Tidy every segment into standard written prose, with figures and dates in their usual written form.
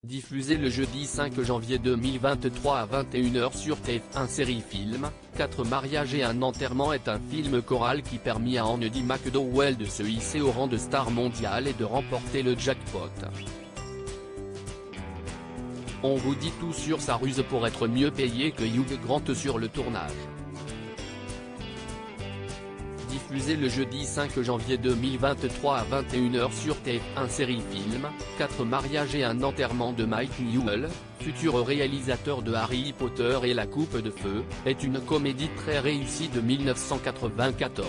Diffusé le jeudi 5 janvier 2023 à 21h sur TF1 Série Film, 4 mariages et un enterrement est un film choral qui permit à Andie MacDowell de se hisser au rang de star mondiale et de remporter le jackpot. On vous dit tout sur sa ruse pour être mieux payé que Hugh Grant sur le tournage. Diffusé le jeudi 5 janvier 2023 à 21h sur TF1 Série Film, 4 mariages et un enterrement de Mike Newell, futur réalisateur de Harry Potter et la Coupe de Feu, est une comédie très réussie de 1994.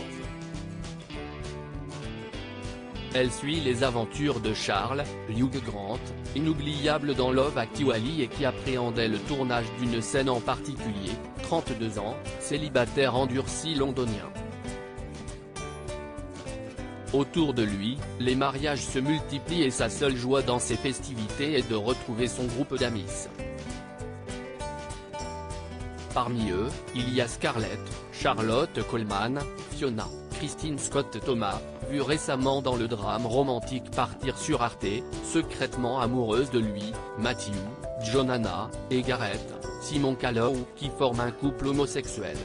Elle suit les aventures de Charles, Hugh Grant, inoubliable dans Love Actually et qui appréhendait le tournage d'une scène en particulier, 32 ans, célibataire endurci londonien. Autour de lui, les mariages se multiplient et sa seule joie dans ces festivités est de retrouver son groupe d'amis. Parmi eux, il y a Scarlett, Charlotte Coleman, Fiona, Christine Scott Thomas, vue récemment dans le drame romantique Partir sur Arte, secrètement amoureuse de lui, Matthew, Joanna, et Gareth, Simon Callow, qui forment un couple homosexuel.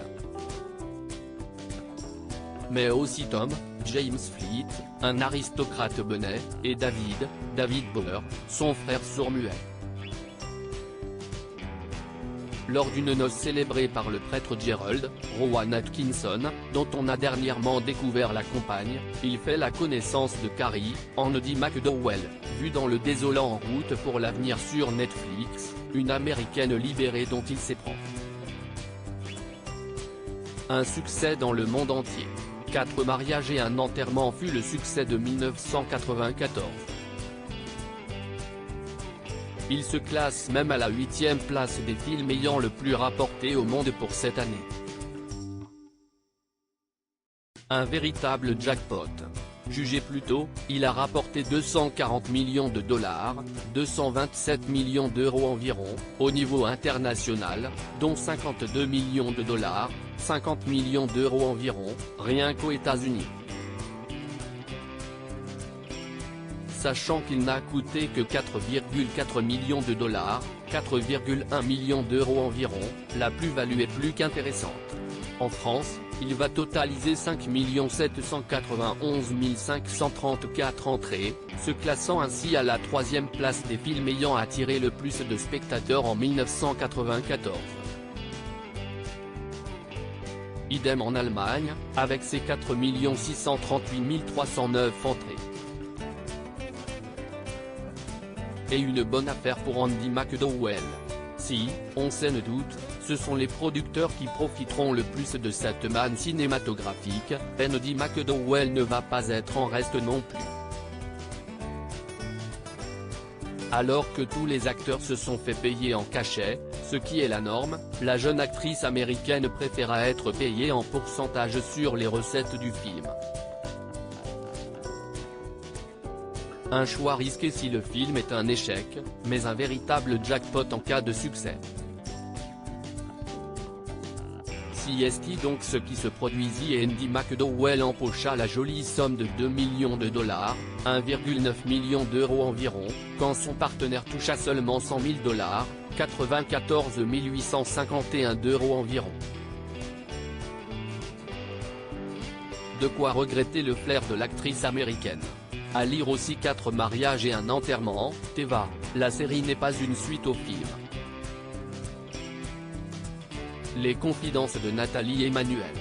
Mais aussi Tom, James Fleet, un aristocrate bonnet, et David Bower, son frère sourd-muet. Lors d'une noce célébrée par le prêtre Gerald, Rowan Atkinson, dont on a dernièrement découvert la compagne, il fait la connaissance de Carrie, Andie MacDowell, vue dans Le Désolant en route pour l'avenir sur Netflix, une américaine libérée dont il s'éprend. Un succès dans le monde entier. 4 mariages et un enterrement fut le succès de 1994. Il se classe même à la 8e place des films ayant le plus rapporté au monde pour cette année. Un véritable jackpot. Jugé plus tôt, il a rapporté 240 millions de dollars, 227 millions d'euros environ, au niveau international, dont 52 millions de dollars, 50 millions d'euros environ, rien qu'aux États-Unis. Sachant qu'il n'a coûté que 4,4 millions de dollars, 4,1 millions d'euros environ, la plus-value est plus qu'intéressante. En France, il va totaliser 5 791 534 entrées, se classant ainsi à la 3e place des films ayant attiré le plus de spectateurs en 1994. Idem en Allemagne, avec ses 4 638 309 entrées. Et une bonne affaire pour Andie MacDowell. Si, on s'en doute, ce sont les producteurs qui profiteront le plus de cette manne cinématographique, Andie MacDowell ne va pas être en reste non plus. Alors que tous les acteurs se sont fait payer en cachet, ce qui est la norme, la jeune actrice américaine préféra être payée en pourcentage sur les recettes du film. Un choix risqué si le film est un échec, mais un véritable jackpot en cas de succès. Si est donc ce qui se produisit et Andie MacDowell empocha la jolie somme de 2 millions de dollars, 1,9 million d'euros environ, quand son partenaire toucha seulement 100 000 dollars, 94 851 d'euros environ. De quoi regretter le flair de l'actrice américaine. À lire aussi 4 mariages et un enterrement, Teva, la série n'est pas une suite au film. Les confidences de Nathalie Emmanuel.